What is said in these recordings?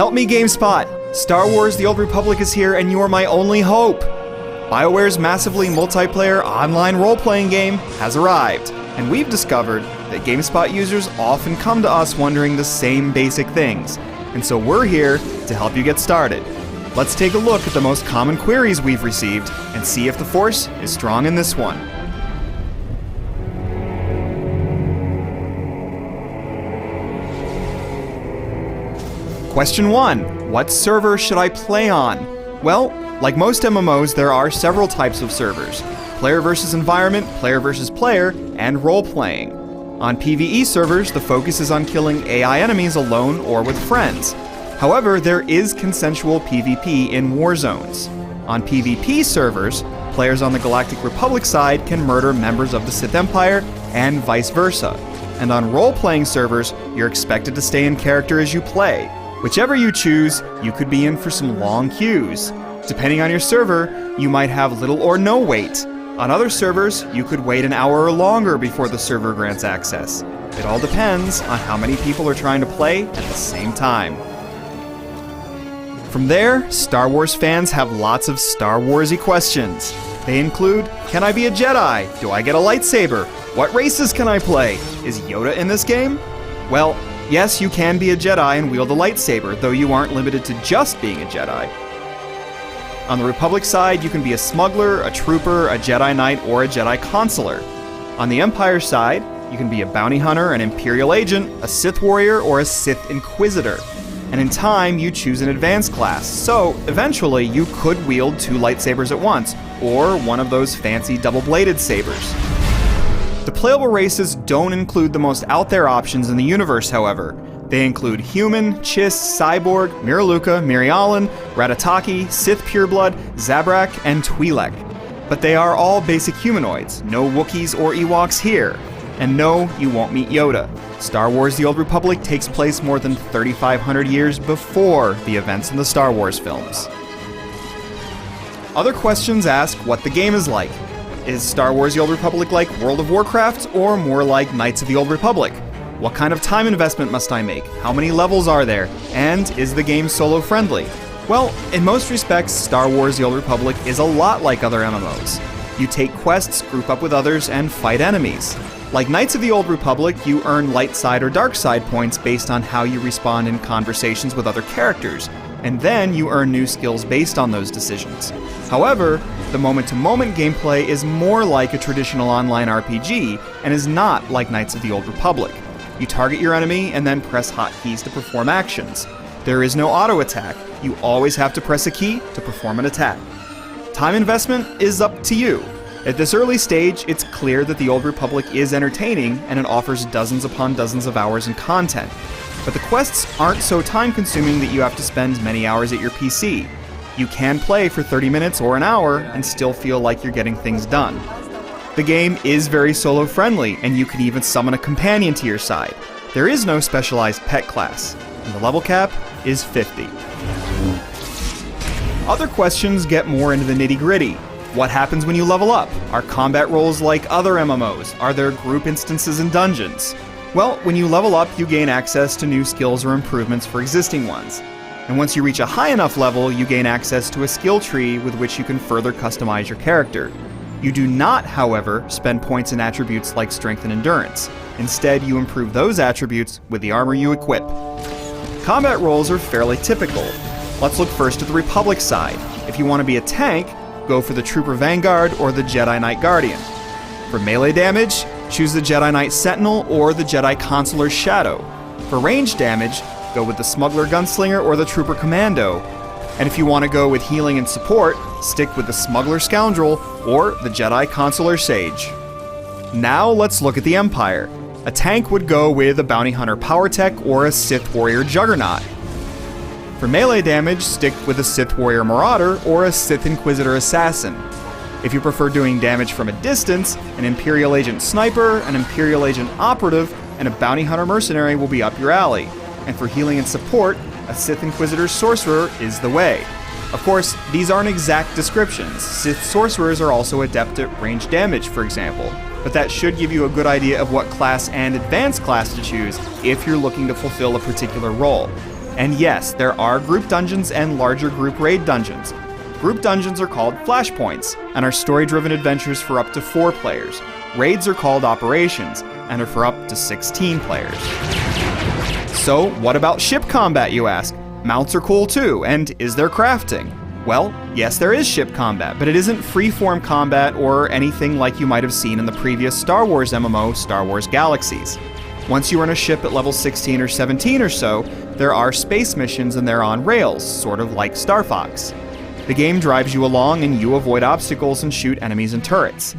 Help me, GameSpot! Star Wars The Old Republic is here and you're my only hope! BioWare's massively multiplayer online role-playing game has arrived, and we've discovered that GameSpot users often come to us wondering the same basic things, and so we're here to help you get started. Let's take a look at the most common queries we've received and see if the Force is strong in this one. Question 1. What server should I play on? Well, like most MMOs, there are several types of servers. Player versus environment, player versus player, and role-playing. On PvE servers, the focus is on killing AI enemies alone or with friends. However, there is consensual PvP in war zones. On PvP servers, players on the Galactic Republic side can murder members of the Sith Empire, and vice versa. And on role-playing servers, you're expected to stay in character as you play. Whichever you choose, you could be in for some long queues. Depending on your server, you might have little or no wait. On other servers, you could wait an hour or longer before the server grants access. It all depends on how many people are trying to play at the same time. From there, Star Wars fans have lots of Star Wars-y questions. They include, can I be a Jedi? Do I get a lightsaber? What races can I play? Is Yoda in this game? Well, yes, you can be a Jedi and wield a lightsaber, though you aren't limited to just being a Jedi. On the Republic side, you can be a smuggler, a trooper, a Jedi Knight, or a Jedi Consular. On the Empire side, you can be a bounty hunter, an Imperial agent, a Sith warrior, or a Sith Inquisitor. And in time, you choose an advanced class, so eventually you could wield 2 lightsabers at once, or one of those fancy double-bladed sabers. The playable races don't include the most out-there options in the universe, however. They include Human, Chiss, Cyborg, Miraluka, Mirialan, Ratataki, Sith Pureblood, Zabrak, and Twi'lek. But they are all basic humanoids, no Wookiees or Ewoks here. And no, you won't meet Yoda. Star Wars The Old Republic takes place more than 3,500 years before the events in the Star Wars films. Other questions ask what the game is like. Is Star Wars The Old Republic like World of Warcraft, or more like Knights of the Old Republic? What kind of time investment must I make? How many levels are there? And is the game solo-friendly? Well, in most respects, Star Wars The Old Republic is a lot like other MMOs. You take quests, group up with others, and fight enemies. Like Knights of the Old Republic, you earn light side or dark side points based on how you respond in conversations with other characters, and then you earn new skills based on those decisions. However, the moment-to-moment gameplay is more like a traditional online RPG, and is not like Knights of the Old Republic. You target your enemy and then press hotkeys to perform actions. There is no auto attack. You always have to press a key to perform an attack. Time investment is up to you. At this early stage, it's clear that the Old Republic is entertaining, and it offers dozens upon dozens of hours in content. But the quests aren't so time-consuming that you have to spend many hours at your PC. You can play for 30 minutes or an hour and still feel like you're getting things done. The game is very solo-friendly, and you can even summon a companion to your side. There is no specialized pet class, and the level cap is 50. Other questions get more into the nitty-gritty. What happens when you level up? Are combat roles like other MMOs? Are there group instances and dungeons? Well, when you level up, you gain access to new skills or improvements for existing ones. And once you reach a high enough level, you gain access to a skill tree with which you can further customize your character. You do not, however, spend points in attributes like strength and endurance. Instead, you improve those attributes with the armor you equip. Combat roles are fairly typical. Let's look first at the Republic side. If you want to be a tank, go for the Trooper Vanguard or the Jedi Knight Guardian. For melee damage, choose the Jedi Knight Sentinel or the Jedi Consular Shadow. For range damage, go with the Smuggler Gunslinger or the Trooper Commando. And if you want to go with healing and support, stick with the Smuggler Scoundrel or the Jedi Consular Sage. Now let's look at the Empire. A tank would go with a Bounty Hunter Power Tech or a Sith Warrior Juggernaut. For melee damage, stick with a Sith Warrior Marauder or a Sith Inquisitor Assassin. If you prefer doing damage from a distance, an Imperial Agent Sniper, an Imperial Agent Operative, and a Bounty Hunter Mercenary will be up your alley. And for healing and support, a Sith Inquisitor Sorcerer is the way. Of course, these aren't exact descriptions. Sith Sorcerers are also adept at range damage, for example, but that should give you a good idea of what class and advanced class to choose if you're looking to fulfill a particular role. And yes, there are group dungeons and larger group raid dungeons. Group dungeons are called flashpoints and are story-driven adventures for up to 4 players. Raids are called operations and are for up to 16 players. So, what about ship combat, you ask? Mounts are cool too, and is there crafting? Well, yes, there is ship combat, but it isn't free-form combat or anything like you might have seen in the previous Star Wars MMO, Star Wars Galaxies. Once you are in a ship at level 16 or 17 or so, there are space missions and they're on rails, sort of like Star Fox. The game drives you along and you avoid obstacles and shoot enemies and turrets.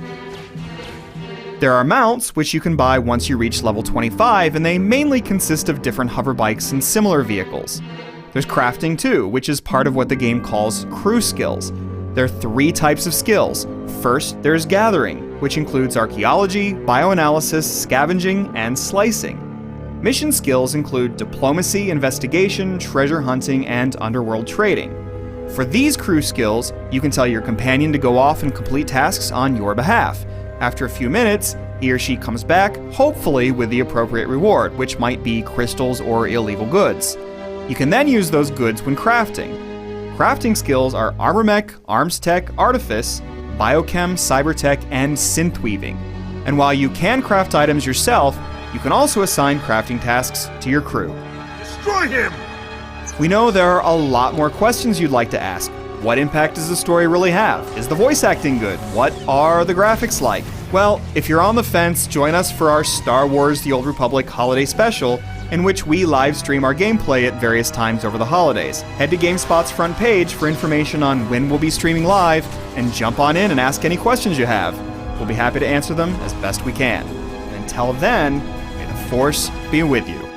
There are mounts, which you can buy once you reach level 25, and they mainly consist of different hover bikes and similar vehicles. There's crafting too, which is part of what the game calls crew skills. There are 3 types of skills. First, there's gathering, which includes archaeology, bioanalysis, scavenging, and slicing. Mission skills include diplomacy, investigation, treasure hunting, and underworld trading. For these crew skills, you can tell your companion to go off and complete tasks on your behalf. After a few minutes, he or she comes back, hopefully with the appropriate reward, which might be crystals or illegal goods. You can then use those goods when crafting. Crafting skills are armor mech, arms tech, artifice, biochem, cybertech, and synth weaving. And while you can craft items yourself, you can also assign crafting tasks to your crew. Destroy him! We know there are a lot more questions you'd like to ask. What impact does the story really have? Is the voice acting good? What are the graphics like? Well, if you're on the fence, join us for our Star Wars The Old Republic holiday special, in which we live stream our gameplay at various times over the holidays. Head to GameSpot's front page for information on when we'll be streaming live, and jump on in and ask any questions you have. We'll be happy to answer them as best we can. And until then, may the Force be with you.